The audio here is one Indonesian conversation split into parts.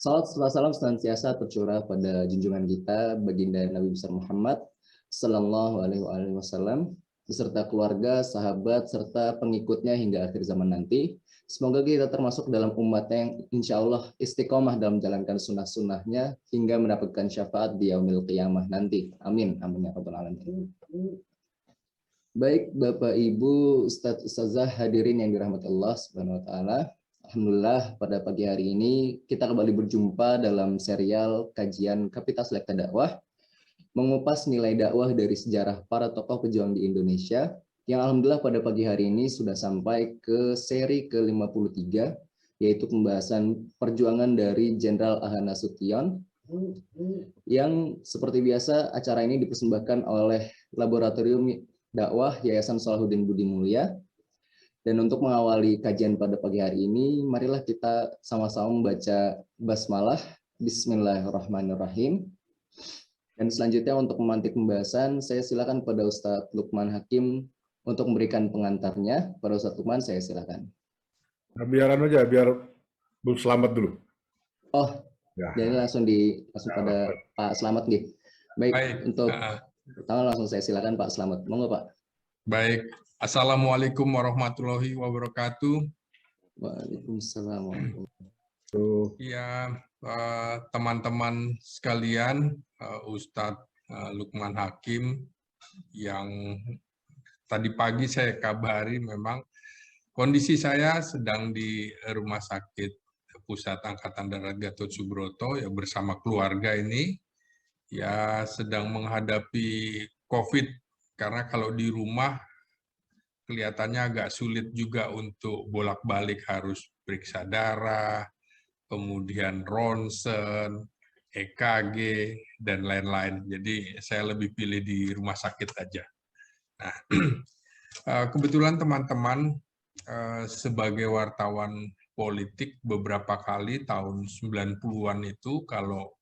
Salam salam senantiasa tercurah pada junjungan kita baginda Nabi besar Muhammad Sallallahu Alaihi Wasallam beserta keluarga, sahabat serta pengikutnya hingga akhir zaman nanti. Semoga kita termasuk dalam umatnya yang insya Allah istiqomah dalam menjalankan sunnah-sunnahnya hingga mendapatkan syafaat di yaumil qiyamah nanti. Amin. Amin ya rabbal alamin. Baik Bapak Ibu, Ustadz Ustazah hadirin yang dirahmati Allah Subhanahu wa taala. Alhamdulillah pada pagi hari ini kita kembali berjumpa dalam serial kajian Kapitas Lekta Dakwah, mengupas nilai dakwah dari sejarah para tokoh pejuang di Indonesia, yang alhamdulillah pada pagi hari ini sudah sampai ke seri ke-53, yaitu pembahasan perjuangan dari Jenderal Ahana Nasution, yang seperti biasa acara ini dipersembahkan oleh Laboratorium Dakwah Yayasan Salahuddin Budi Mulia. Dan untuk mengawali kajian pada pagi hari ini, marilah kita sama-sama membaca basmalah. Bismillahirrahmanirrahim. Dan selanjutnya untuk memantik pembahasan, saya silakan pada Ustadz Lukman Hakim untuk memberikan pengantarnya. Pada Ustadz Lukman, saya silakan. Nah, biaran aja, biar Bu Selamat dulu. Oh, ya. Jadi langsung pada Pak Selamat nih. Baik. Untuk pertama langsung saya silakan Pak Selamat. Monggo Pak. Baik. Assalamualaikum warahmatullahi wabarakatuh. Waalaikumsalam. Ya, teman-teman sekalian, Ustadz Lukman Hakim, yang tadi pagi saya kabari memang kondisi saya sedang di Rumah Sakit Pusat Angkatan Darat Gatot Subroto ya bersama keluarga ini ya sedang menghadapi COVID, karena kalau di rumah kelihatannya agak sulit juga untuk bolak-balik, harus periksa darah, kemudian ronsen, EKG, dan lain-lain. Jadi saya lebih pilih di rumah sakit aja. Nah, kebetulan teman-teman sebagai wartawan politik beberapa kali tahun 90-an itu kalau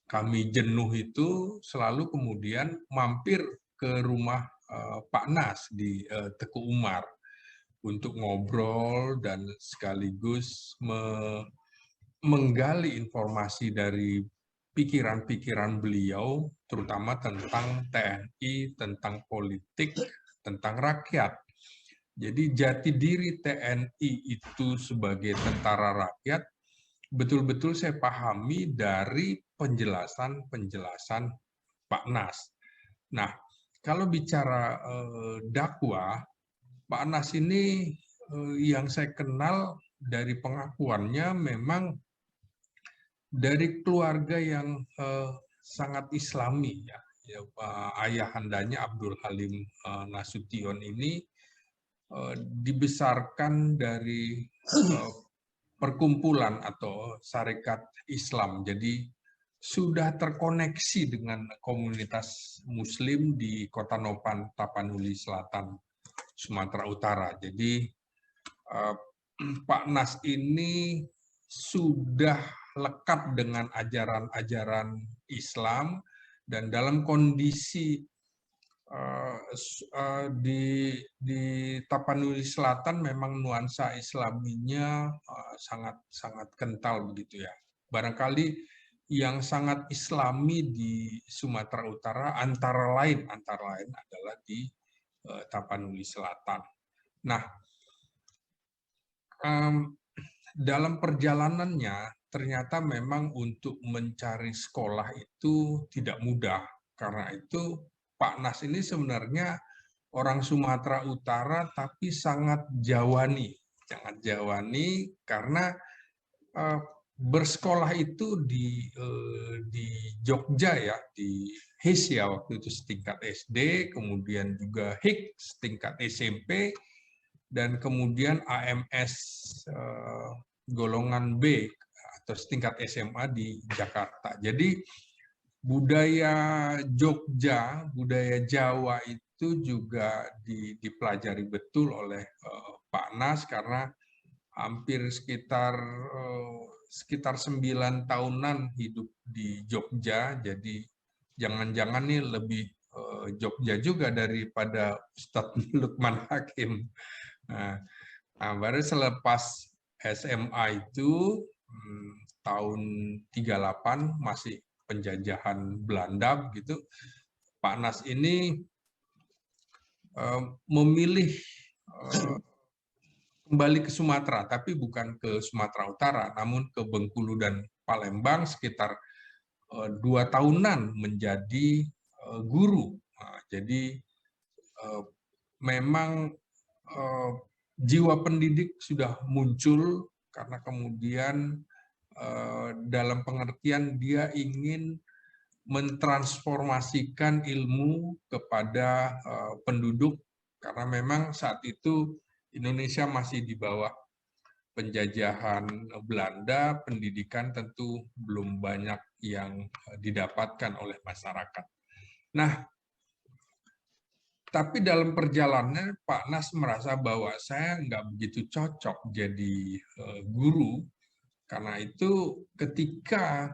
kami jenuh itu selalu kemudian mampir ke rumah Pak Nas di Teku Umar untuk ngobrol dan sekaligus menggali informasi dari pikiran-pikiran beliau, terutama tentang TNI, tentang politik, tentang rakyat. Jadi jati diri TNI itu sebagai tentara rakyat betul-betul saya pahami dari penjelasan-penjelasan Pak Nas. Nah, kalau bicara dakwah, Pak Nas ini yang saya kenal dari pengakuannya memang dari keluarga yang sangat Islami ya. Ayahandanya Abdul Halim Nasution ini dibesarkan dari perkumpulan atau syarikat Islam. Jadi sudah terkoneksi dengan komunitas Muslim di Kota Nopan, Tapanuli Selatan, Sumatera Utara. Jadi Pak Nas ini sudah lekat dengan ajaran-ajaran Islam, dan dalam kondisi di Tapanuli Selatan memang nuansa Islaminya sangat kental begitu ya. Barangkali yang sangat Islami di Sumatera Utara antara lain adalah di Tapanuli Selatan. Nah, dalam perjalanannya ternyata memang untuk mencari sekolah itu tidak mudah. Karena itu Pak Nas ini sebenarnya orang Sumatera Utara tapi sangat Jawani. Sangat Jawani karena bersekolah itu di Jogja ya, di HIS ya waktu itu setingkat SD, kemudian juga HIK setingkat SMP, dan kemudian AMS golongan B atau setingkat SMA di Jakarta. Jadi budaya Jogja, budaya Jawa itu juga dipelajari betul oleh Pak Nas, karena hampir sekitar 9 tahunan hidup di Jogja. Jadi jangan-jangan nih lebih Jogja juga daripada Ustadz Lukman Hakim. Nah, baru selepas SMA itu tahun 38 masih penjajahan Belanda begitu. Pak Nas ini memilih kembali ke Sumatera, tapi bukan ke Sumatera Utara, namun ke Bengkulu dan Palembang sekitar 2 tahunan menjadi guru. Nah, jadi memang jiwa pendidik sudah muncul karena kemudian dalam pengertian dia ingin mentransformasikan ilmu kepada penduduk, karena memang saat itu Indonesia masih di bawah penjajahan Belanda, pendidikan tentu belum banyak yang didapatkan oleh masyarakat. Nah, tapi dalam perjalanannya Pak Nas merasa bahwa saya nggak begitu cocok jadi guru, karena itu ketika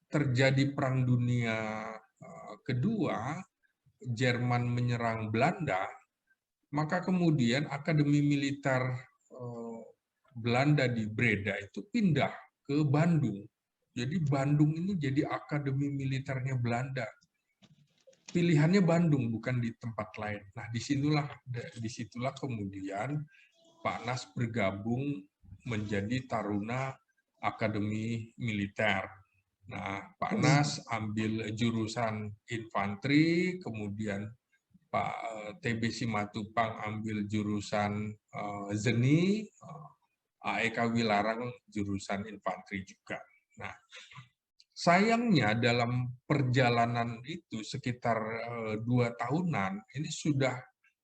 terjadi Perang Dunia Kedua, Jerman menyerang Belanda, maka kemudian Akademi Militer Belanda di Breda itu pindah ke Bandung. Jadi Bandung ini jadi akademi militernya Belanda. Pilihannya Bandung, bukan di tempat lain. Nah, disitulah kemudian Pak Nas bergabung menjadi Taruna Akademi Militer. Nah, Pak Nas ambil jurusan infanteri, kemudian Pak TB Simatupang ambil jurusan Zeni, AEK Wilarang jurusan infanteri juga. Nah, sayangnya dalam perjalanan itu sekitar 2 tahunan, ini sudah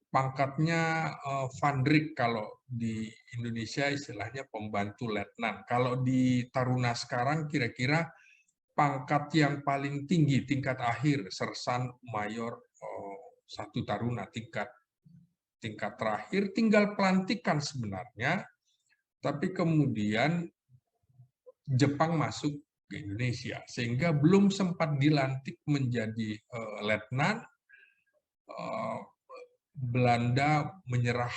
pangkatnya Vandrik, kalau di Indonesia istilahnya pembantu letnan. Kalau di Taruna sekarang kira-kira pangkat yang paling tinggi, tingkat akhir, sersan, mayor, 1 Taruna, tingkat terakhir, tinggal pelantikan sebenarnya, tapi kemudian Jepang masuk ke Indonesia, sehingga belum sempat dilantik menjadi letnan, Belanda menyerah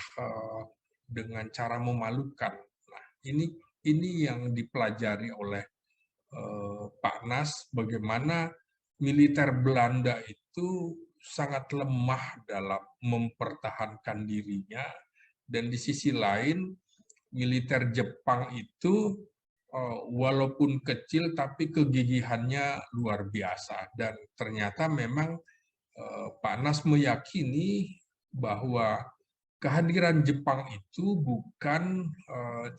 dengan cara memalukan. Nah, ini yang dipelajari oleh Pak Nas, bagaimana militer Belanda itu sangat lemah dalam mempertahankan dirinya, dan di sisi lain militer Jepang itu walaupun kecil tapi kegigihannya luar biasa, dan ternyata memang Pak Nas meyakini bahwa kehadiran Jepang itu bukan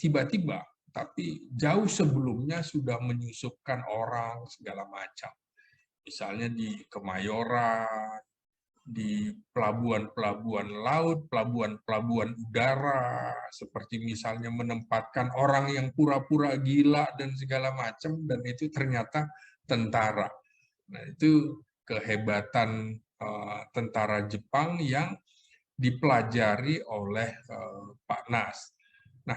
tiba-tiba, tapi jauh sebelumnya sudah menyusupkan orang segala macam. Misalnya di Kemayoran, di pelabuhan-pelabuhan laut, pelabuhan-pelabuhan udara, seperti misalnya menempatkan orang yang pura-pura gila dan segala macam, dan itu ternyata tentara. Nah, itu kehebatan tentara Jepang yang dipelajari oleh Pak Nas. Nah,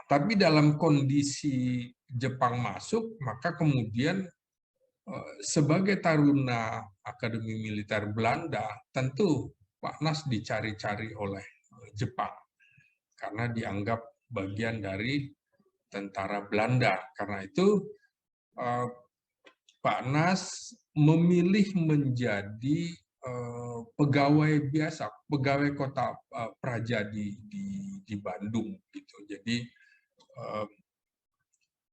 tapi dalam kondisi Jepang masuk, maka kemudian sebagai Taruna Akademi Militer Belanda, tentu Pak Nas dicari-cari oleh Jepang karena dianggap bagian dari tentara Belanda. Karena itu Pak Nas memilih menjadi pegawai biasa, pegawai kota praja di Bandung gitu. Jadi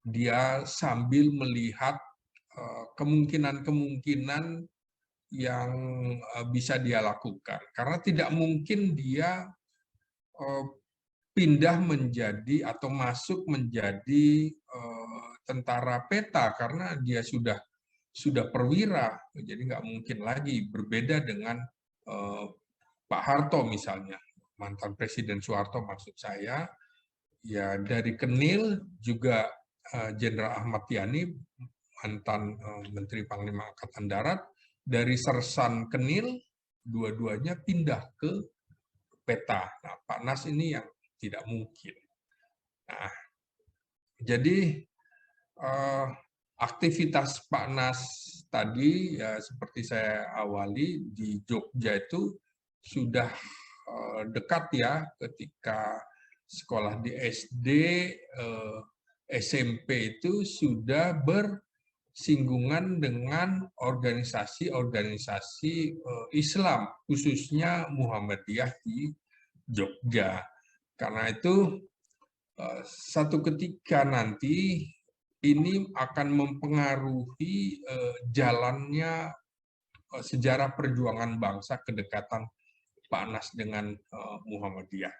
dia sambil melihat kemungkinan-kemungkinan yang bisa dia lakukan, karena tidak mungkin dia pindah menjadi atau masuk menjadi tentara peta, karena dia sudah perwira, jadi nggak mungkin lagi. Berbeda dengan Pak Harto misalnya, mantan Presiden Soeharto maksud saya, ya dari Kenil juga Jenderal Ahmad Yani, mantan Menteri Panglima Angkatan Darat, dari Sersan Kenil, dua-duanya pindah ke peta. Nah, Pak Nas ini yang tidak mungkin. Nah, jadi aktivitas Pak Nas tadi, ya seperti saya awali, di Jogja itu sudah dekat ya, ketika sekolah di SD, SMP itu sudah bersinggungan dengan organisasi-organisasi Islam, khususnya Muhammadiyah di Jogja. Karena itu satu ketika nanti ini akan mempengaruhi jalannya sejarah perjuangan bangsa, kedekatan Pak Nas dengan Muhammadiyah.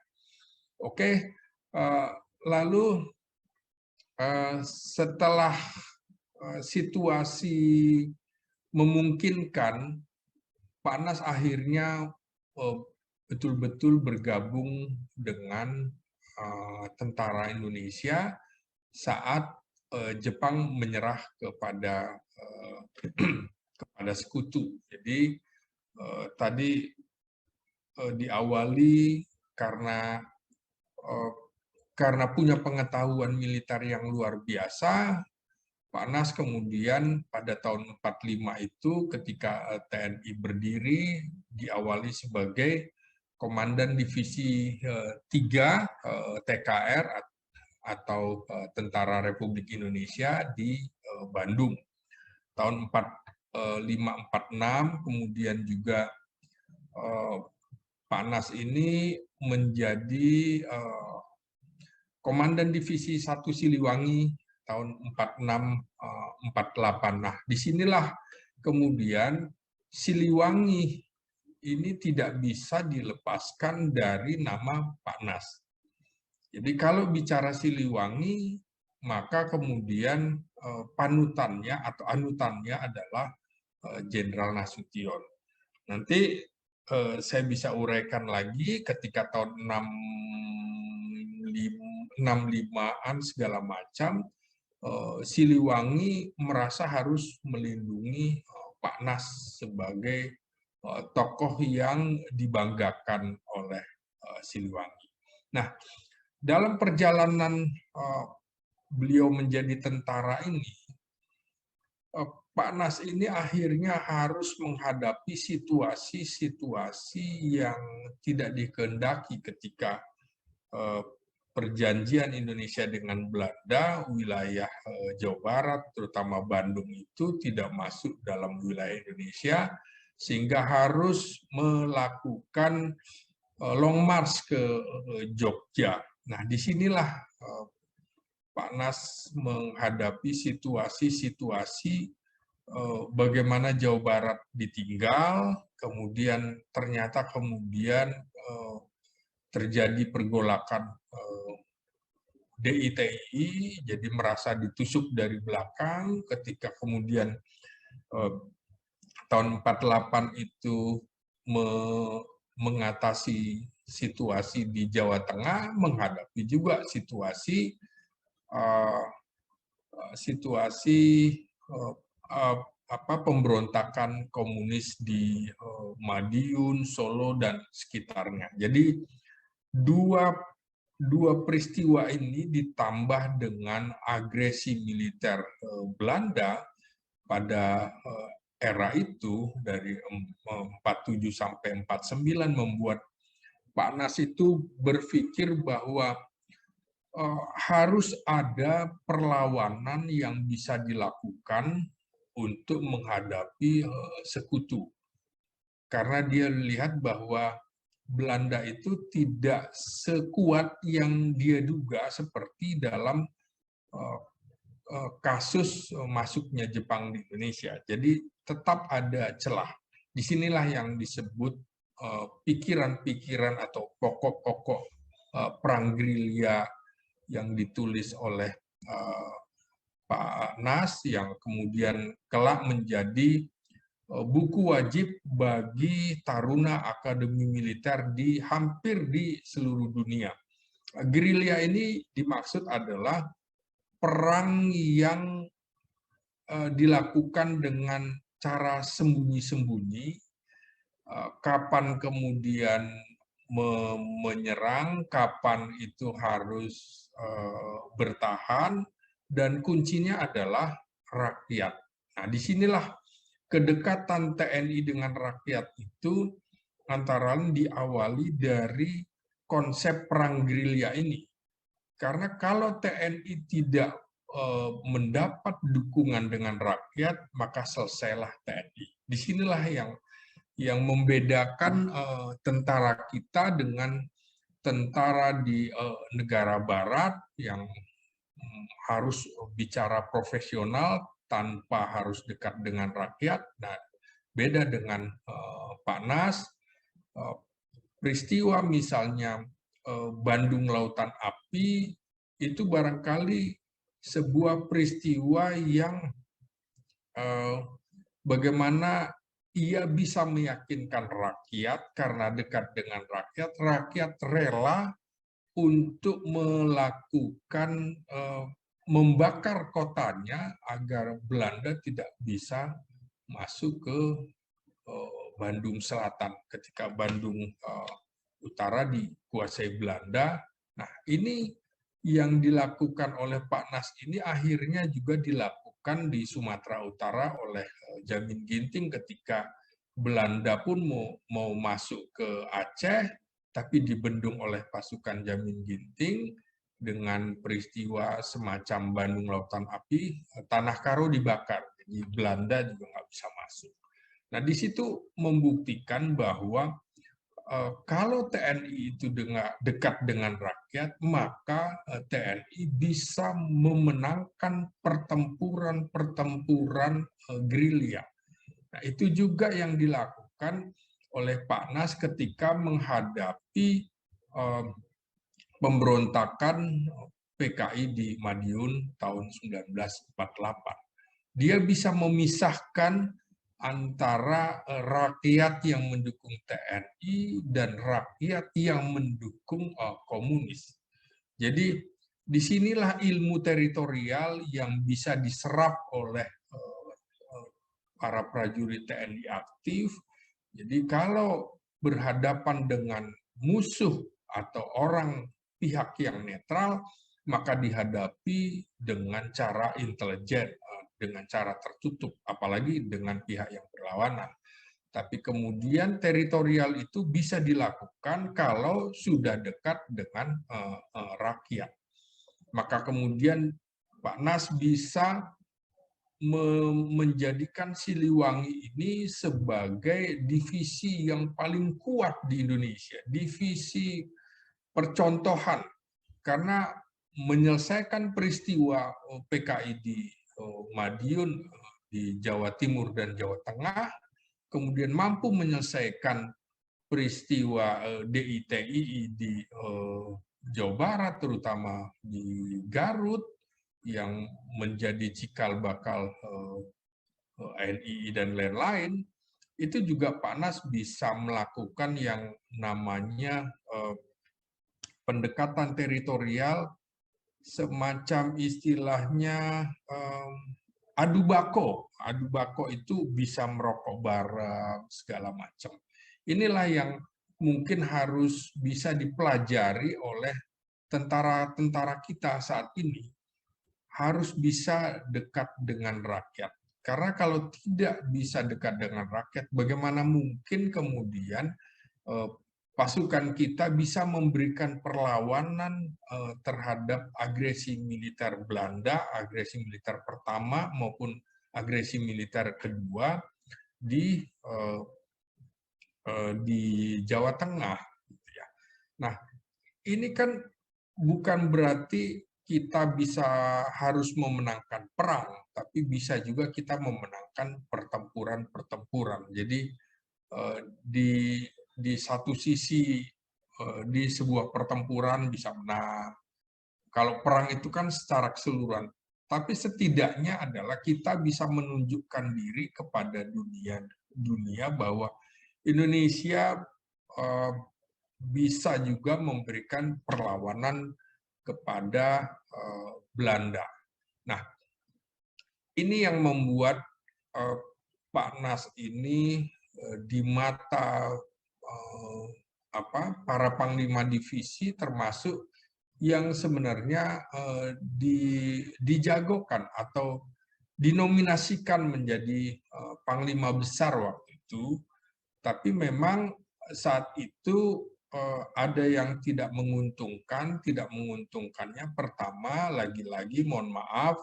Oke, lalu setelah situasi memungkinkan, Pak Nas akhirnya betul-betul bergabung dengan tentara Indonesia saat Jepang menyerah kepada sekutu. Jadi tadi diawali karena punya pengetahuan militer yang luar biasa, Pak Nas kemudian pada tahun 45 itu ketika TNI berdiri diawali sebagai Komandan Divisi 3 TKR atau Tentara Republik Indonesia di Bandung. Tahun 45-46 kemudian juga Pak Nas ini menjadi Komandan Divisi 1 Siliwangi tahun 46-48. Nah, disinilah kemudian Siliwangi ini tidak bisa dilepaskan dari nama Pak Nas. Jadi kalau bicara Siliwangi, maka kemudian panutannya atau anutannya adalah Jenderal Nasution. Nanti saya bisa uraikan lagi ketika tahun 65-an segala macam, Siliwangi merasa harus melindungi Pak Nas sebagai tokoh yang dibanggakan oleh Siliwangi. Nah, dalam perjalanan beliau menjadi tentara ini, Pak Nas ini akhirnya harus menghadapi situasi-situasi yang tidak dikehendaki ketika perjanjian Indonesia dengan Belanda, wilayah Jawa Barat, terutama Bandung itu tidak masuk dalam wilayah Indonesia, sehingga harus melakukan long march ke Jogja. Nah, disinilah Pak Nas menghadapi situasi-situasi bagaimana Jawa Barat ditinggal, kemudian ternyata terjadi pergolakan DITI, jadi merasa ditusuk dari belakang ketika kemudian tahun 48 itu mengatasi situasi di Jawa Tengah, menghadapi juga situasi pemberontakan komunis di Madiun, Solo, dan sekitarnya. Jadi dua peristiwa ini ditambah dengan agresi militer Belanda pada era itu dari 47 sampai 49 membuat Pak Nas itu berpikir bahwa harus ada perlawanan yang bisa dilakukan untuk menghadapi sekutu. Karena dia lihat bahwa Belanda itu tidak sekuat yang dia duga seperti dalam kasus masuknya Jepang di Indonesia. Jadi tetap ada celah. Disinilah yang disebut pikiran-pikiran atau pokok-pokok perang gerilya yang ditulis oleh Pak Nas yang kemudian kelak menjadi buku wajib bagi taruna akademi militer hampir di seluruh dunia. Gerilya ini dimaksud adalah perang yang dilakukan dengan cara sembunyi-sembunyi, kapan kemudian menyerang, kapan itu harus bertahan, dan kuncinya adalah rakyat. Nah, disinilah kedekatan TNI dengan rakyat itu antara lain diawali dari konsep perang gerilya ini. Karena kalau TNI tidak mendapat dukungan dengan rakyat, maka selesailah TNI. Disinilah yang membedakan tentara kita dengan tentara di negara barat yang harus bicara profesional tanpa harus dekat dengan rakyat. Nah, beda dengan Pak Nas, peristiwa misalnya Bandung Lautan Api itu barangkali sebuah peristiwa yang bagaimana ia bisa meyakinkan rakyat karena dekat dengan rakyat, rakyat rela untuk melakukan membakar kotanya agar Belanda tidak bisa masuk ke Bandung Selatan ketika Bandung Utara dikuasai Belanda. Nah, ini yang dilakukan oleh Pak Nas ini akhirnya juga dilakukan di Sumatera Utara oleh Jamin Ginting ketika Belanda pun mau masuk ke Aceh, tapi dibendung oleh pasukan Jamin Ginting dengan peristiwa semacam Bandung Lautan Api, Tanah Karo dibakar, jadi Belanda juga nggak bisa masuk. Nah, di situ membuktikan bahwa kalau TNI itu dekat dengan rakyat, maka TNI bisa memenangkan pertempuran-pertempuran gerilya. Nah, itu juga yang dilakukan oleh Pak Nas ketika menghadapi pemberontakan PKI di Madiun tahun 1948. Dia bisa memisahkan antara rakyat yang mendukung TNI dan rakyat yang mendukung komunis. Jadi disinilah ilmu teritorial yang bisa diserap oleh para prajurit TNI aktif. Jadi kalau berhadapan dengan musuh atau orang pihak yang netral, maka dihadapi dengan cara intelijen, dengan cara tertutup, apalagi dengan pihak yang berlawanan. Tapi kemudian teritorial itu bisa dilakukan kalau sudah dekat dengan rakyat. Maka kemudian Pak Nas bisa menjadikan Siliwangi ini sebagai divisi yang paling kuat di Indonesia, divisi percontohan, karena menyelesaikan peristiwa PKI di Madiun, di Jawa Timur dan Jawa Tengah, kemudian mampu menyelesaikan peristiwa DITII di Jawa Barat, terutama di Garut, yang menjadi cikal bakal NII dan lain-lain, itu juga Pak Nas bisa melakukan yang namanya pendekatan teritorial, semacam istilahnya adu bako. Adu bako itu bisa merokok bareng, segala macam. Inilah yang mungkin harus bisa dipelajari oleh tentara-tentara kita saat ini. Harus bisa dekat dengan rakyat. Karena kalau tidak bisa dekat dengan rakyat, bagaimana mungkin kemudian pasukan kita bisa memberikan perlawanan terhadap agresi militer Belanda, agresi militer pertama maupun agresi militer kedua di Jawa Tengah. Nah, ini kan bukan berarti kita bisa harus memenangkan perang, tapi bisa juga kita memenangkan pertempuran-pertempuran. Jadi di satu sisi di sebuah pertempuran bisa menang. Kalau perang itu kan secara keseluruhan, tapi setidaknya adalah kita bisa menunjukkan diri kepada dunia bahwa Indonesia bisa juga memberikan perlawanan kepada Belanda. Nah, ini yang membuat Pak Nas ini di mata para panglima divisi termasuk yang sebenarnya dijagokan atau dinominasikan menjadi panglima besar waktu itu, tapi memang saat itu ada yang tidak menguntungkannya. Pertama, lagi-lagi mohon maaf,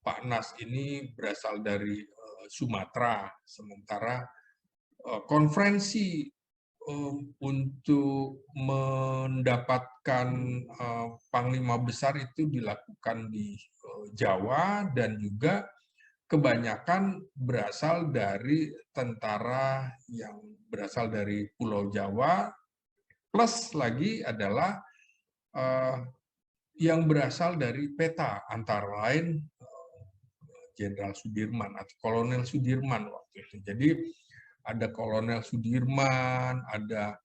Pak Nas ini berasal dari Sumatera, sementara konferensi untuk mendapatkan panglima besar itu dilakukan di Jawa, dan juga kebanyakan berasal dari tentara yang berasal dari Pulau Jawa, plus lagi adalah yang berasal dari peta, antara lain Jenderal Sudirman atau Kolonel Sudirman waktu itu. Jadi ada Kolonel Sudirman, ada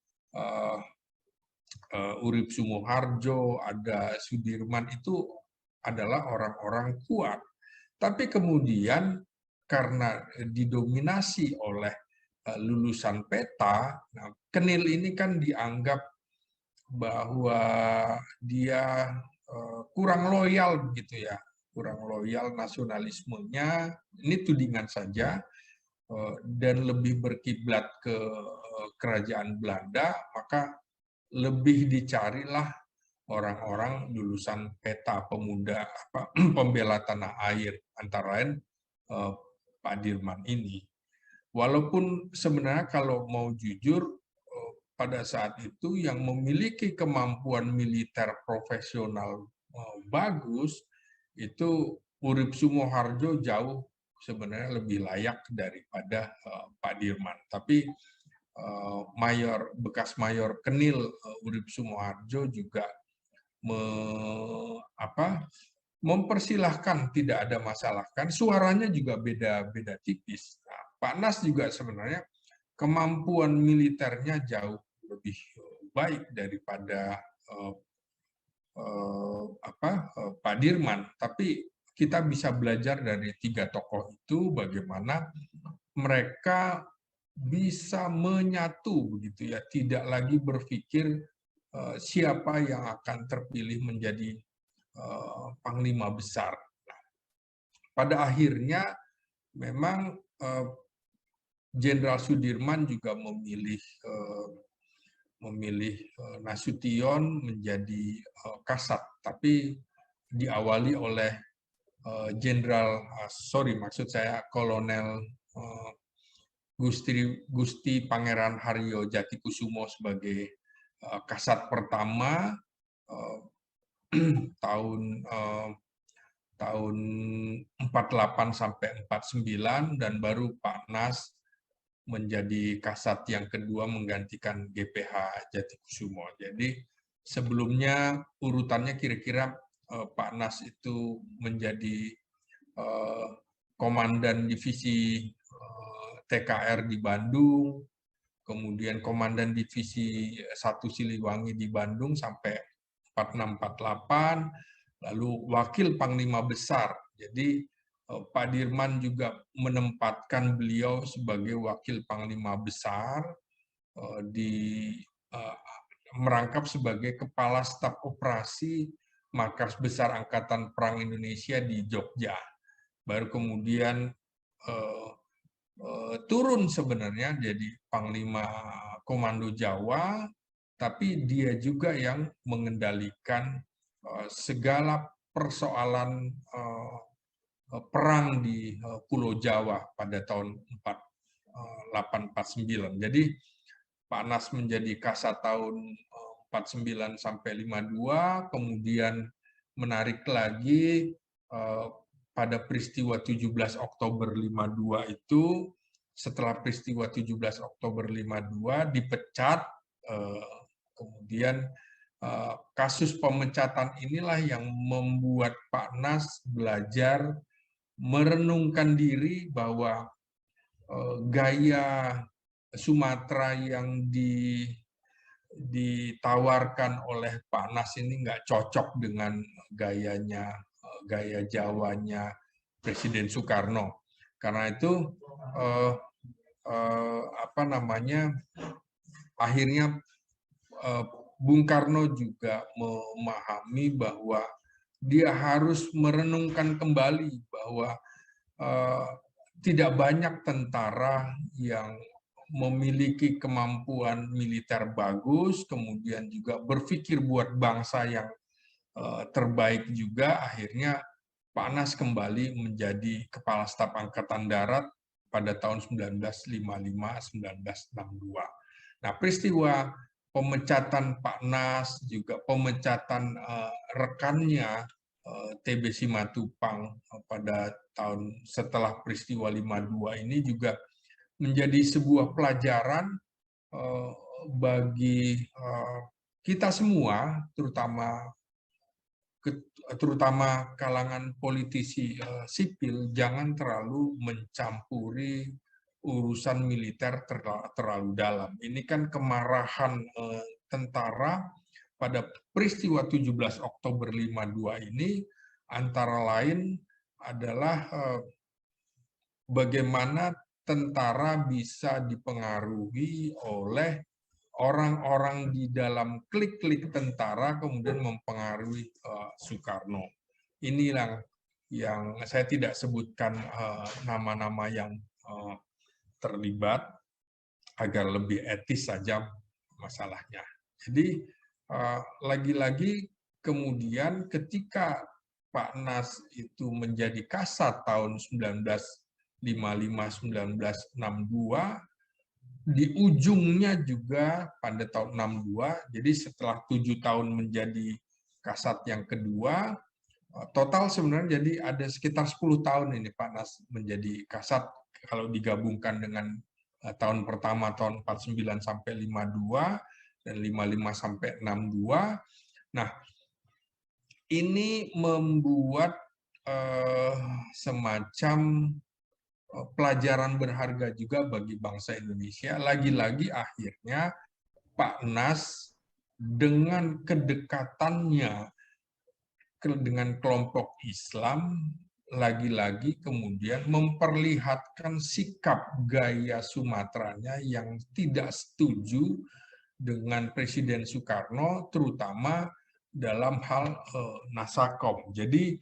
Urip Sumoharjo, ada Sudirman, itu adalah orang-orang kuat. Tapi kemudian karena didominasi oleh lulusan peta, nah, Kenil ini kan dianggap bahwa dia kurang loyal begitu ya, kurang loyal nasionalismenya, ini tudingan saja, dan lebih berkiblat ke kerajaan Belanda, maka lebih dicarilah orang-orang lulusan peta, pemuda pembela tanah air, antara lain Pak Dirman ini. Walaupun sebenarnya kalau mau jujur, pada saat itu yang memiliki kemampuan militer profesional bagus itu Urip Sumoharjo jauh sebenarnya lebih layak daripada Pak Dirman. Tapi bekas Mayor Kenil Urip Sumoharjo juga mempersilahkan, tidak ada masalah, kan suaranya juga beda-beda tipis. Nah, Pak Nas juga sebenarnya kemampuan militernya jauh lebih baik daripada Pak Dirman. Tapi kita bisa belajar dari tiga tokoh itu bagaimana mereka bisa menyatu begitu ya, tidak lagi berpikir siapa yang akan terpilih menjadi panglima besar. Nah, pada akhirnya memang Jenderal Sudirman juga memilih Nasution menjadi Kasat, tapi diawali oleh Kolonel Gusti Pangeran Haryo Jatikusumo sebagai Kasat pertama tahun 48 sampai 49, dan baru Pak Nas menjadi Kasat yang kedua menggantikan GPH Jatikusumo. Jadi sebelumnya urutannya kira-kira Pak Nas itu menjadi Komandan Divisi TKR di Bandung, kemudian Komandan Divisi 1 Siliwangi di Bandung sampai 46-48, lalu Wakil Panglima Besar. Jadi Pak Dirman juga menempatkan beliau sebagai Wakil Panglima Besar, merangkap sebagai Kepala Staf Operasi Markas Besar Angkatan Perang Indonesia di Jogja. Baru kemudian turun sebenarnya jadi Panglima Komando Jawa, tapi dia juga yang mengendalikan segala persoalan perang di Pulau Jawa pada tahun 48-49. Jadi Pak Nas menjadi Kasat tahun 49 sampai 52, kemudian menarik lagi pada peristiwa 17 Oktober 52 itu, setelah peristiwa 17 Oktober 52 dipecat, kemudian kasus pemecatan inilah yang membuat Pak Nas belajar merenungkan diri bahwa gaya Sumatera yang ditawarkan oleh Pak Nas ini nggak cocok dengan gaya Jawanya Presiden Soekarno. Karena itu akhirnya Bung Karno juga memahami bahwa dia harus merenungkan kembali bahwa tidak banyak tentara yang memiliki kemampuan militer bagus, kemudian juga berpikir buat bangsa yang terbaik juga. Akhirnya Pak Nas kembali menjadi Kepala Staf Angkatan Darat pada tahun 1955-1962. Nah, peristiwa pemecatan Pak Nas, juga pemecatan rekannya TB Simatupang pada tahun setelah peristiwa 52 ini juga menjadi sebuah pelajaran bagi kita semua, terutama kalangan politisi sipil, jangan terlalu mencampuri urusan militer terlalu dalam. Ini kan kemarahan tentara pada peristiwa 17 Oktober 52 ini antara lain adalah bagaimana tentara bisa dipengaruhi oleh orang-orang di dalam klik-klik tentara kemudian mempengaruhi Soekarno. Inilah yang saya tidak sebutkan nama-nama yang terlibat agar lebih etis saja masalahnya. Jadi lagi-lagi kemudian ketika Pak Nas itu menjadi Kasat tahun 1955-1962, di ujungnya juga pada tahun 62, jadi setelah 7 tahun menjadi Kasat yang kedua, total sebenarnya jadi ada sekitar 10 tahun ini Pak Nas menjadi Kasat kalau digabungkan dengan tahun pertama tahun 49 sampai 52 dan 55 sampai 62. Nah, ini membuat semacam pelajaran berharga juga bagi bangsa Indonesia. Lagi-lagi akhirnya Pak Nas dengan kedekatannya dengan kelompok Islam, lagi-lagi kemudian memperlihatkan sikap gaya Sumateranya yang tidak setuju dengan Presiden Soekarno, terutama dalam hal Nasakom. Jadi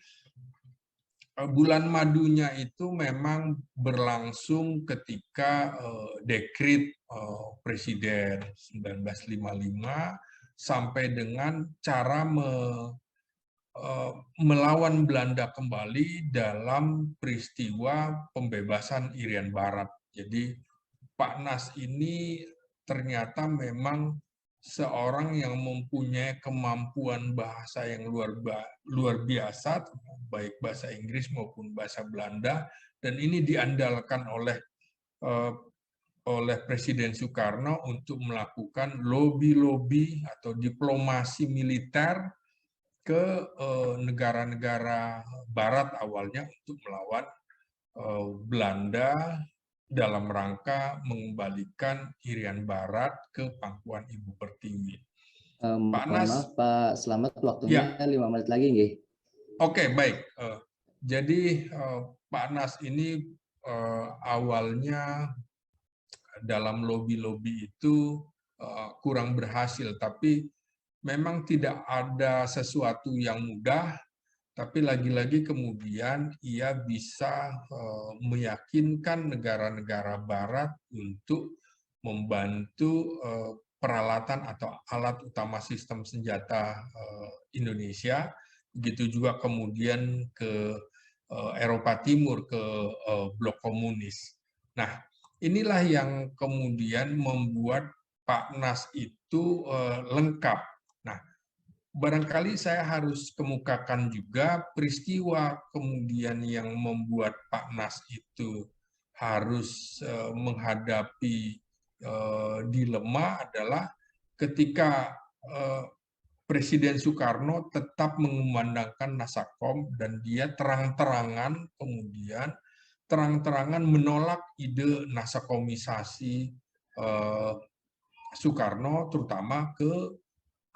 bulan madunya itu memang berlangsung ketika dekrit Presiden 1955 sampai dengan cara melawan Belanda kembali dalam peristiwa pembebasan Irian Barat. Jadi Pak Nas ini ternyata memang seorang yang mempunyai kemampuan bahasa yang luar biasa, baik bahasa Inggris maupun bahasa Belanda, dan ini diandalkan oleh Presiden Soekarno untuk melakukan lobby-lobby atau diplomasi militer ke negara-negara Barat awalnya untuk melawan Belanda dalam rangka mengembalikan Irian Barat ke pangkuan Ibu Pertiwi. Pak Nas, maaf Pak Slamet, waktunya ya. 5 menit lagi nggih. Oke, baik. Jadi Pak Nas ini awalnya dalam lobby-lobby itu kurang berhasil, tapi memang tidak ada sesuatu yang mudah, tapi lagi-lagi kemudian ia bisa meyakinkan negara-negara Barat untuk membantu peralatan atau alat utama sistem senjata Indonesia, begitu juga kemudian ke Eropa Timur, ke blok komunis. Nah, inilah yang kemudian membuat Pak Nas itu lengkap. Nah, barangkali saya harus kemukakan juga peristiwa kemudian yang membuat Pak Nas itu harus menghadapi dilema adalah ketika Presiden Soekarno tetap mengumandangkan Nasakom dan dia terang-terangan kemudian menolak ide nasakomisasi Soekarno terutama ke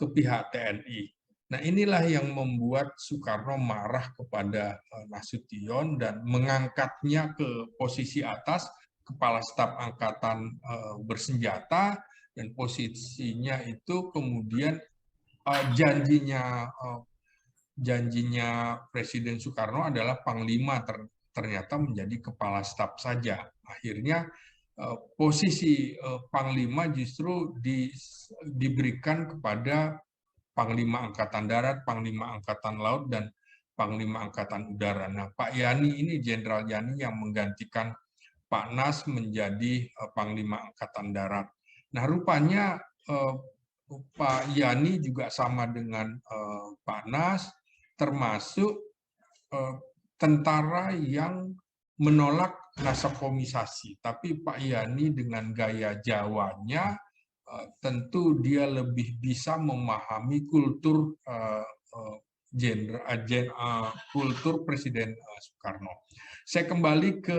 pihak TNI. Nah, inilah yang membuat Soekarno marah kepada Nasution dan mengangkatnya ke posisi atas, Kepala Staf Angkatan Bersenjata, dan posisinya itu kemudian janjinya Presiden Soekarno adalah Panglima, ternyata menjadi Kepala Staf saja. Akhirnya posisi Panglima justru diberikan kepada Panglima Angkatan Darat, Panglima Angkatan Laut, dan Panglima Angkatan Udara. Nah, Pak Yani ini, Jenderal Yani yang menggantikan Pak Nas menjadi Panglima Angkatan Darat. Nah, rupanya Pak Yani juga sama dengan Pak Nas, termasuk tentara yang menolak nasakomisasi. Tapi Pak Yani dengan gaya Jawanya tentu dia lebih bisa memahami kultur kultur Presiden Soekarno. Saya kembali ke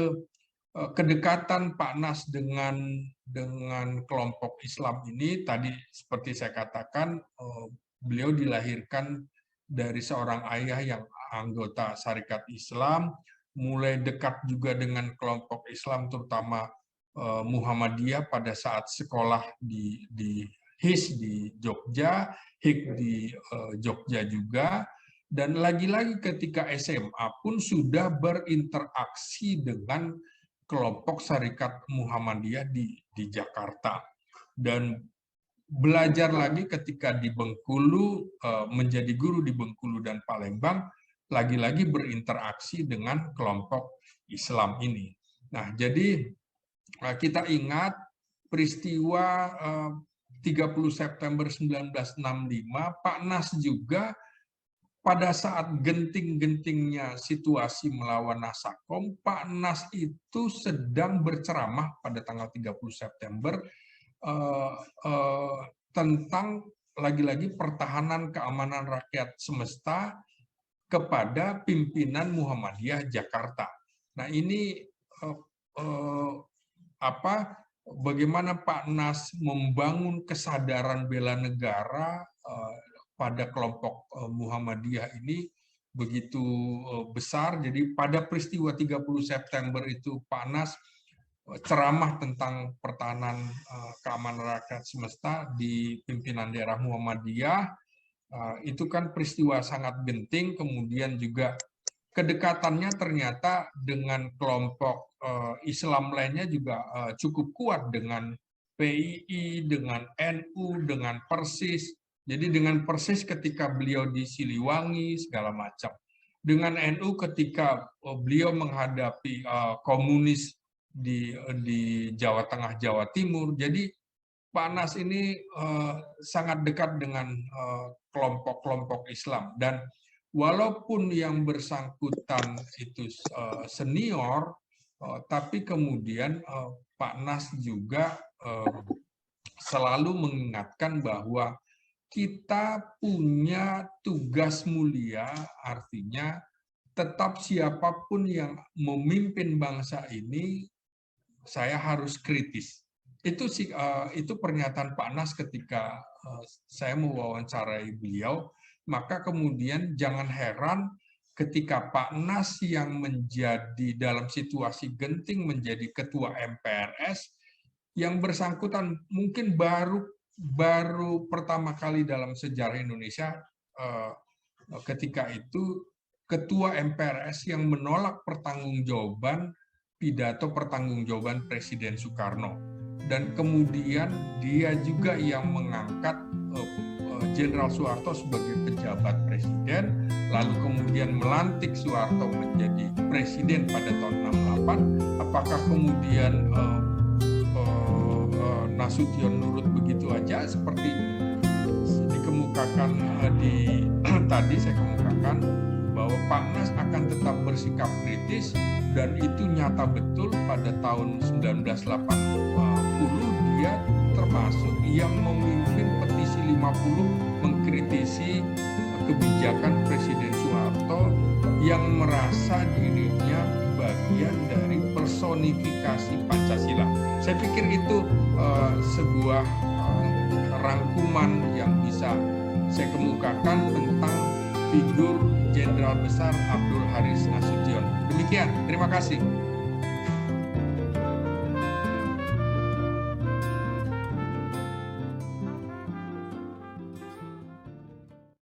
kedekatan Pak Nas dengan kelompok Islam ini. Tadi seperti saya katakan, beliau dilahirkan dari seorang ayah yang anggota Sarekat Islam, mulai dekat juga dengan kelompok Islam, terutama Muhammadiyah pada saat sekolah di HIS di Jogja, HIK di Jogja juga, dan lagi-lagi ketika SMA pun sudah berinteraksi dengan kelompok Sarekat Muhammadiyah di Jakarta. Dan belajar lagi ketika di Bengkulu, menjadi guru di Bengkulu dan Palembang, lagi-lagi berinteraksi dengan kelompok Islam ini. Nah, jadi kita ingat peristiwa 30 September 1965, Pak Nas juga pada saat genting-gentingnya situasi melawan Nasakom, Pak Nas itu sedang berceramah pada tanggal 30 September tentang lagi-lagi pertahanan keamanan rakyat semesta kepada pimpinan Muhammadiyah Jakarta. Nah, ini bagaimana Pak Nas membangun kesadaran bela negara pada kelompok Muhammadiyah ini begitu besar. Jadi pada peristiwa 30 September itu Pak Nas ceramah tentang pertahanan keamanan rakyat semesta di pimpinan daerah Muhammadiyah. Itu kan peristiwa sangat genting. Kemudian juga kedekatannya ternyata dengan kelompok Islam lainnya juga cukup kuat, dengan PII, dengan NU, dengan Persis. Jadi dengan Persis ketika beliau di Siliwangi segala macam. Dengan NU ketika beliau menghadapi komunis di Jawa Tengah, Jawa Timur. Jadi Pak Nas ini sangat dekat dengan kelompok-kelompok Islam. Dan walaupun yang bersangkutan itu senior, tapi kemudian Pak Nas juga selalu mengingatkan bahwa kita punya tugas mulia, artinya tetap siapapun yang memimpin bangsa ini, saya harus kritis. Itu pernyataan Pak Nas ketika saya mewawancarai beliau. Maka kemudian jangan heran ketika Pak Nas yang menjadi dalam situasi genting menjadi ketua MPRS, yang bersangkutan mungkin baru pertama kali dalam sejarah Indonesia ketika itu ketua MPRS yang menolak pertanggungjawaban pidato pertanggungjawaban Presiden Soekarno, dan kemudian dia juga yang mengangkat Jenderal Soeharto sebagai pejabat presiden, lalu kemudian melantik Soeharto menjadi presiden pada tahun 68. Apakah kemudian Nasution nurut begitu aja seperti dikemukakan tadi saya kemukakan bahwa Pak Nas akan tetap bersikap kritis, dan itu nyata betul pada tahun 1980 dia termasuk yang memimpin petisi 50 mengkritisi kebijakan Presiden Soeharto yang merasa dirinya bagian dari personifikasi Pancasila. Saya pikir itu sebuah rangkuman yang bisa saya kemukakan tentang figur Jenderal Besar Abdul Haris Nasution. Demikian, terima kasih.